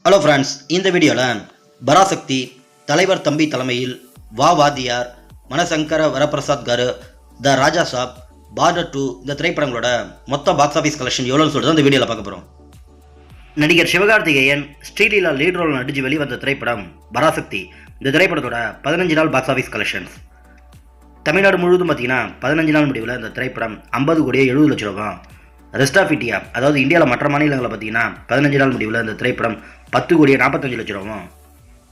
Hello friends, இந்த வீடியோவில் பராசக்தி தலைவர் தம்பி தலைமையில் வாதியார், மனசங்கர வரப்பிரசாத் காரு, த ராஜா சாப், பார்டர் 2 இந்த திரைப்படங்களோட மொத்த பாக்ஸ் ஆஃபீஸ் கலெக்ஷன் எவ்வளோன்னு சொல்லிட்டு இந்த வீடியோவில் பார்க்க போகிறோம். நடிகர் சிவகார்த்திகேயன் ஸ்ரீலீலா லீட் ரோல் நடிச்சு வெளிவந்த திரைப்படம் பராசக்தி. இந்த திரைப்படத்தோட 15 நாள் பாக்ஸ் ஆஃபீஸ் கலெக்ஷன்ஸ் தமிழ்நாடு முழுவதும் பார்த்தீங்கன்னா 15 நாள் முடிவில் இந்த திரைப்படம் 50 கோடியே 70 லட்சம் ரூபா. ரெஸ்ட் ஆஃப் இந்தியா, அதாவது இந்தியாவில் மற்ற மாநிலங்களில் பார்த்தீங்கன்னா 15 நாள் முடிவில் இந்த திரைப்படம் 10 கோடியே 45 லட்சம் ரூபா.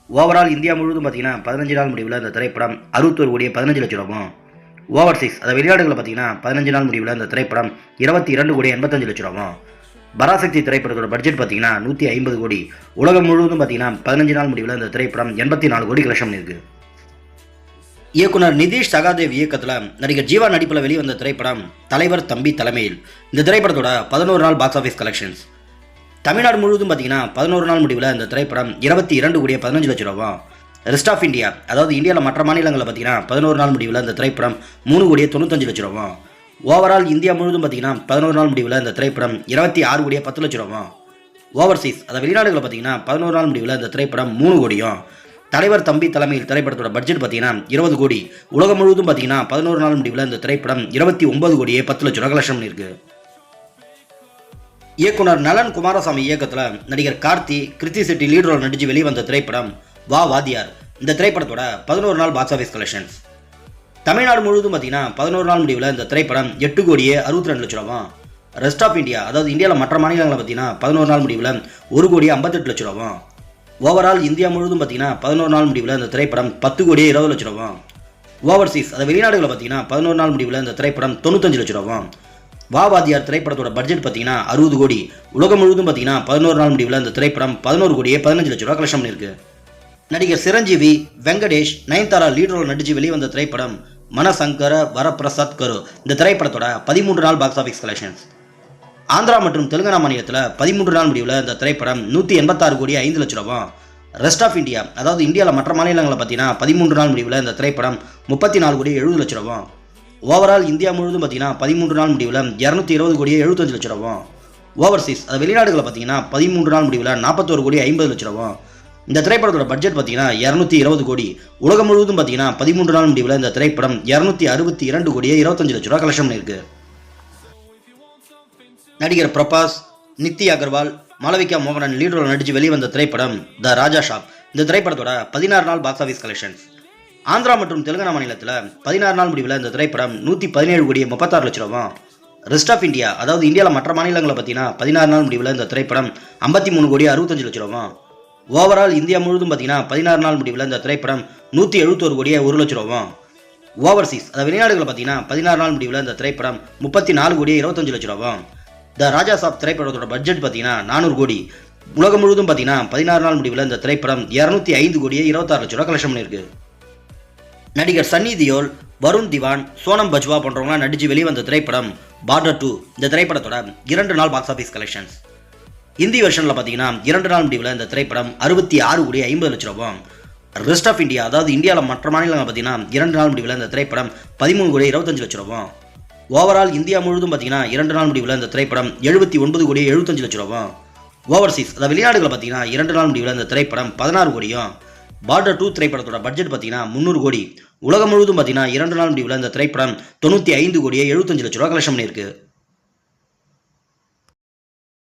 ஓவரால் இந்தியா முழுவதும் பார்த்தீங்கன்னா 15 நாள் முடிவில் இந்த திரைப்படம் 61 கோடியே 15 லட்சம் ரூபா. ஓவர்சீஸ், அதாவது வெளிநாடுகளில் பார்த்தீங்கன்னா 15 நாள் முடிவில் இந்த திரைப்படம் 22 கோடியே 85 லட்சம் ரூபா. பராசக்தி திரைப்படத்தோட பட்ஜெட் பார்த்தீங்கன்னா 150 கோடி. உலகம் முழுவதும் பார்த்தீங்கன்னா 15 நாள் முடிவில் இந்த திரைப்படம் 84 கோடி கலெக்ஷன் பண்ணியிருக்கு. இயக்குனர் நிதீஷ் சகாதேவ் இயக்கத்தில் நடிகர் ஜீவா நடிப்பில் வெளிவந்த திரைப்படம் தலைவர் தம்பி தலைமையில். இந்த திரைப்படத்தோட 11 நாள் பாக்ஸ் ஆஃபீஸ் கலெக்ஷன்ஸ் தமிழ்நாடு முழுவதும் பார்த்தீங்கன்னா 11 நாள் முடிவில் இந்த திரைப்படம் 22 கோடியே 15 லட்சம் ரூபா. ரெஸ்ட் ஆஃப் இந்தியா, அதாவது இந்தியாவில் மற்ற மாநிலங்களில் பார்த்தீங்கன்னா 11 நாள் முடிவில் இந்த திரைப்படம் 3 கோடியே 95 லட்சம் ரூபா. ஓவரால் இந்தியா முழுவதும் பார்த்தீங்கன்னா 11 நாள் முடிவில் இந்த திரைப்படம் 26 கோடியே 10 லட்சம் ரூபா. ஓவர்சீஸ், அதாவது வெளிநாடுகளில் பார்த்தீங்கன்னா 11 நாள் முடிவில் இந்த திரைப்படம் 3 கோடியும். தலைவர் தம்பி தலைமையில் திரைப்படத்தோட பட்ஜெட் பார்த்தீங்கன்னா 20 கோடி. உலகம் முழுவதும் பார்த்தீங்கன்னா 11 நாள் முடிவில் இந்த திரைப்படம் 29 கோடியே 10 லட்சம் ரூபா கலெக்ஷன் பண்ணியிருக்கு. இயக்குனர் நலன் குமாரசாமி இயக்கத்தில் நடிகர் கார்த்தி, கிருத்தி செட்டி லீட் ரோல் நடிச்சு வெளிவந்த திரைப்படம் வாதியார். இந்த திரைப்படத்தோட 11 நாள் பாக்ஸ் ஆஃபீஸ் கலெக்ஷன்ஸ் தமிழ்நாடு முழுவதும் பார்த்தீங்கன்னா 11 நாள் முடிவில் இந்த திரைப்படம் 8 கோடியே 62 லட்சம் ரூபா. ரெஸ்ட் ஆஃப் இந்தியா, அதாவது இந்தியாவில் மற்ற மாநிலங்களில் பார்த்தீங்கன்னா 11 நாள் முடிவில் 1 கோடியே 58 லட்சம் ரூபா. ஓவரால் இந்தியா முழுவதும் பார்த்தீங்கன்னா 11 நாள் முடிவில் இந்த திரைப்படம் 10 கோடியே 20 லட்சம் ரூபா. ஓவர்சீஸ், அதை வெளிநாடுகளில் பார்த்தீங்கன்னா 11 நாள் முடிவில் இந்த திரைப்படம் 95 லட்சம் ரூபா. வாதியார் திரைப்படத்தோட பட்ஜெட் பார்த்தீங்கன்னா 60 கோடி. உலகம் முழுவதும் பார்த்தீங்கன்னா 11 நாள் முடிவில் இந்த திரைப்படம் 11 கோடியே 15 லட்சம் ரூபா கலெக்ஷன் பண்ணியிருக்கு. நடிகர் சிரஞ்சீவி, வெங்கடேஷ், நயன்தாரா லீட் ரோல் நடிச்சு வெளிவந்த திரைப்படம் மனசங்கர வரப்பிரசாத் காரு. இந்த திரைப்படத்தோட 13 நாள் பாக்ஸ் ஆஃபீஸ் கலெக்ஷன்ஸ் ஆந்திரா மற்றும் தெலுங்கானா மாநிலத்தில் 13 நாள் முடிவில் இந்த திரைப்படம் 186 கோடியே 5 லட்சம் ரூபா. ரெஸ்ட் ஆஃப் இந்தியா, அதாவது இந்தியாவில் மற்ற மாநிலங்களில் பார்த்தீங்கன்னா 13 நாள் முடிவில் இந்த திரைப்படம் 34 கோடியே 70 லட்சம் ரூபா. ஓவரால் இந்தியா முழுவதும் பார்த்தீங்கன்னா 13 நாள் முடிவில் 220 கோடியே 75 லட்சம் ரூபா. ஓவர்சீஸ், அது வெளிநாடுகளில் பார்த்தீங்கன்னா 13 நாள் முடிவில் 41 கோடியே 50 லட்சம் ரூபா. இந்த திரைப்படத்தோட பட்ஜெட் பார்த்தீங்கன்னா 220 கோடி. உலகம் முழுவதும் பார்த்தீங்கன்னா 13 நாள் முடிவில் இந்த திரைப்படம் 262 கோடியே 25 லட்சம் ரூபா கலெக்ஷன் பண்ணியிருக்கு. நடிகர் பிரபாஸ், நித்தி அகர்வால், மாளவிகா மோகனன் லீட் ரோல் நடிச்சு வெளிவந்த திரைப்படம் த ராஜா சாப். இந்த திரைப்படத்தோட 16 நாள் பாக்ஸ் ஆஃபீஸ் கலெக்ஷன்ஸ் ஆந்திரா மற்றும் தெலுங்கானா மாநிலத்தில் 16 நாள் முடிவில் இந்த திரைப்படம் 117 கோடியே 36 லட்சம் ரூபா. ரெஸ்ட் ஆஃப் இந்தியா, அதாவது இந்தியாவில் மற்ற மாநிலங்களில் பார்த்தீங்கன்னா 16 நாள் முடிவில் இந்த திரைப்படம் 53 கோடியே 65 லட்சம் ரூபா. ஓவரால் இந்தியா முழுவதும் பார்த்தீங்கன்னா 16 நாள் முடிவில் இந்த திரைப்படம் 171 கோடியே 1 லட்சம் ரூபா. ஓவர்சீஸ், அதாவது வெளிநாடுகளில் பார்த்தீங்கன்னா 16 நாள் முடிவில் இந்த திரைப்படம் 34 கோடியே 25 லட்சம் ரூபா. த ராஜா சாப் திரைப்படத்தோட பட்ஜெட் பார்த்தீங்கன்னா 400 கோடி. உலகம் முழுவதும் பார்த்தீங்கன்னா 16 நாள் முடிவில் இந்த திரைப்படம் 205 கோடியே 26 லட்சம் ரூபா கலெக்ஷன் பண்ணியிருக்கு. நடிகர் சன்னி தியோல், வருண் திவான், சோனம் பஜ்வா போன்றவங்களாம் நடிச்சு வெளிவந்த திரைப்படம் பார்டர் 2. இந்த திரைப்படத்தோட 2 நாள் பாக்ஸ் ஆஃபீஸ் கலெக்ஷன்ஸ் இந்தி வெர்ஷனில் பார்த்தீங்கன்னா 2 நாள் முடிவில் இந்த திரைப்படம் 66 கோடியே 50 லட்சம் ரூபா. ரெஸ்ட் ஆஃப் இந்தியா, அதாவது இந்தியாவில் மற்ற மாநிலங்கள் பார்த்தீங்கன்னா 2 நாள் முடிவில் இந்த திரைப்படம் 13 கோடியே 25 லட்சம் ரூபா. ஓவரால் இந்தியா முழுவதும் பார்த்தீங்கன்னா 2 நாள் முடிவில் இந்த திரைப்படம் 79 கோடியே 75 லட்சம் ரூபா. ஓவர்சீஸ், அதாவது வெளிநாடுகளில் பார்த்தீங்கன்னா 2 நாள் முடிவில் இந்த திரைப்படம் 16 கோடியும். பார்டர் 2 திரைப்படத்தோட பட்ஜெட் பார்த்தீங்கன்னா 300 கோடி. உலகம் முழுவதும் பார்த்தீங்கன்னா 2 நாள் முடிவில் இந்த திரைப்படம் 95 கோடியே 75 லட்சம் ரூபா கலெக்ஷன் பண்ணியிருக்கு.